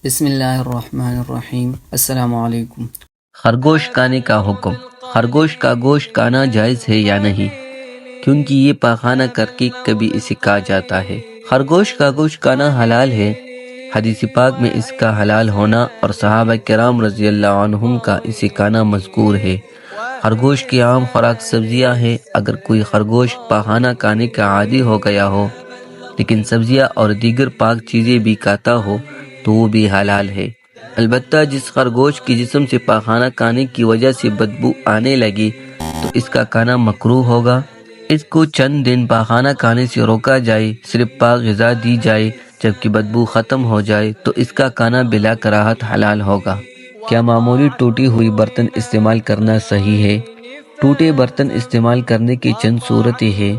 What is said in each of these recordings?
بسم اللہ الرحمن الرحیم۔ السلام علیکم۔ خرگوش کھانے کا حکم۔ خرگوش کا گوشت کھانا جائز ہے یا نہیں، کیونکہ یہ پاخانہ کر کے کبھی اسے کہا جاتا ہے۔ خرگوش کا گوشت کھانا حلال ہے، حدیث پاک میں اس کا حلال ہونا اور صحابہ کرام رضی اللہ عنہم کا اسے کھانا مذکور ہے۔ خرگوش کی عام خوراک سبزیاں ہیں۔ اگر کوئی خرگوش پاخانہ کھانے کا عادی ہو گیا ہو لیکن سبزیاں اور دیگر پاک چیزیں بھی کھاتا ہو تو وہ بھی حلال ہے۔ البتہ جس خرگوش کی جسم سے پاخانہ کھانے کی وجہ سے بدبو آنے لگی تو اس کا کھانا مکروہ ہوگا۔ اس کو چند دن پاخانہ کھانے سے روکا جائے، صرف پاک غذا دی جائے، جبکہ بدبو ختم ہو جائے تو اس کا کھانا بلا کراہت حلال ہوگا۔ کیا معمولی ٹوٹی ہوئی برتن استعمال کرنا صحیح ہے؟ ٹوٹے برتن استعمال کرنے کی چند صورتیں ہیں۔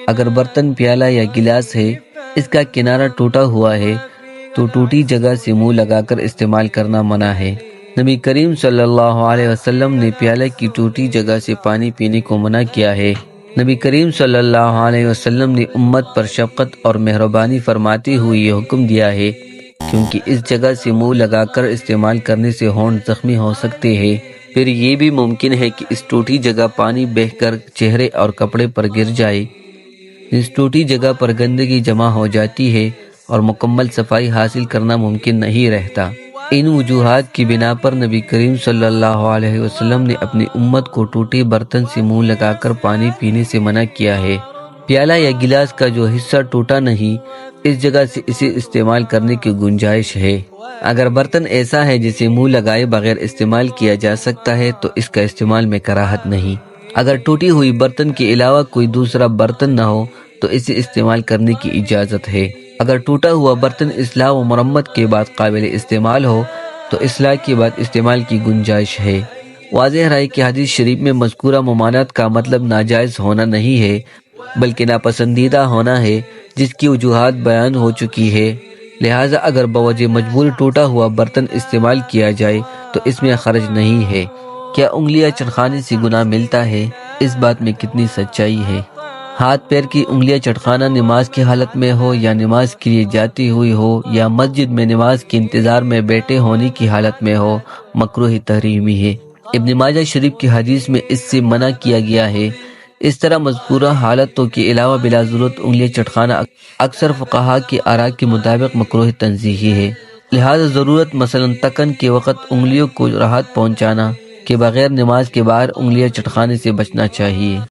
اگر برتن پیالہ یا گلاس ہے، اس کا کنارہ ٹوٹا ہوا ہے تو ٹوٹی جگہ سے منہ لگا کر استعمال کرنا منع ہے۔ نبی کریم صلی اللہ علیہ وسلم نے پیالہ کی ٹوٹی جگہ سے پانی پینے کو منع کیا ہے۔ نبی کریم صلی اللہ علیہ وسلم نے امت پر شفقت اور مہربانی فرماتے ہوئے یہ حکم دیا ہے، کیونکہ اس جگہ سے منہ لگا کر استعمال کرنے سے ہونٹ زخمی ہو سکتے ہیں۔ پھر یہ بھی ممکن ہے کہ اس ٹوٹی جگہ پانی بہہ کر چہرے اور کپڑے پر گر جائے۔ اس ٹوٹی جگہ پر گندگی جمع ہو جاتی ہے اور مکمل صفائی حاصل کرنا ممکن نہیں رہتا۔ ان وجوہات کی بنا پر نبی کریم صلی اللہ علیہ وسلم نے اپنی امت کو ٹوٹے برتن سے منہ لگا کر پانی پینے سے منع کیا ہے۔ پیالہ یا گلاس کا جو حصہ ٹوٹا نہیں، اس جگہ سے اسے استعمال کرنے کی گنجائش ہے۔ اگر برتن ایسا ہے جسے منہ لگائے بغیر استعمال کیا جا سکتا ہے تو اس کا استعمال میں کراہت نہیں۔ اگر ٹوٹی ہوئی برتن کے علاوہ کوئی دوسرا برتن نہ ہو تو اسے استعمال کرنے کی اجازت ہے۔ اگر ٹوٹا ہوا برتن اصلاح و مرمت کے بعد قابل استعمال ہو تو اصلاح کے بعد استعمال کی گنجائش ہے۔ واضح رہے کہ حدیث شریف میں مذکورہ ممانعت کا مطلب ناجائز ہونا نہیں ہے، بلکہ ناپسندیدہ ہونا ہے، جس کی وجوہات بیان ہو چکی ہے۔ لہٰذا اگر بوجہ مجبور ٹوٹا ہوا برتن استعمال کیا جائے تو اس میں حرج نہیں ہے۔ کیا انگلیاں چٹخانے سے گناہ ملتا ہے؟ اس بات میں کتنی سچائی ہے؟ ہاتھ پیر کی انگلیاں چٹخانا نماز کی حالت میں ہو یا نماز کے لیے جاتی ہوئی ہو یا مسجد میں نماز کے انتظار میں بیٹھے ہونے کی حالت میں ہو، مکروہ تحریمی ہے۔ ابن ماجہ شریف کی حدیث میں اس سے منع کیا گیا ہے۔ اس طرح مذکورہ حالتوں کے علاوہ بلا ضرورت انگلیاں چٹخانا اکثر فقہاء کی آراء کے مطابق مکروہ تنزیہی ہے۔ لہذا ضرورت مثلاً تکن کے وقت انگلیوں کو راحت پہنچانا کے بغیر نماز کے باہر انگلیاں چٹخانے سے بچنا چاہیے۔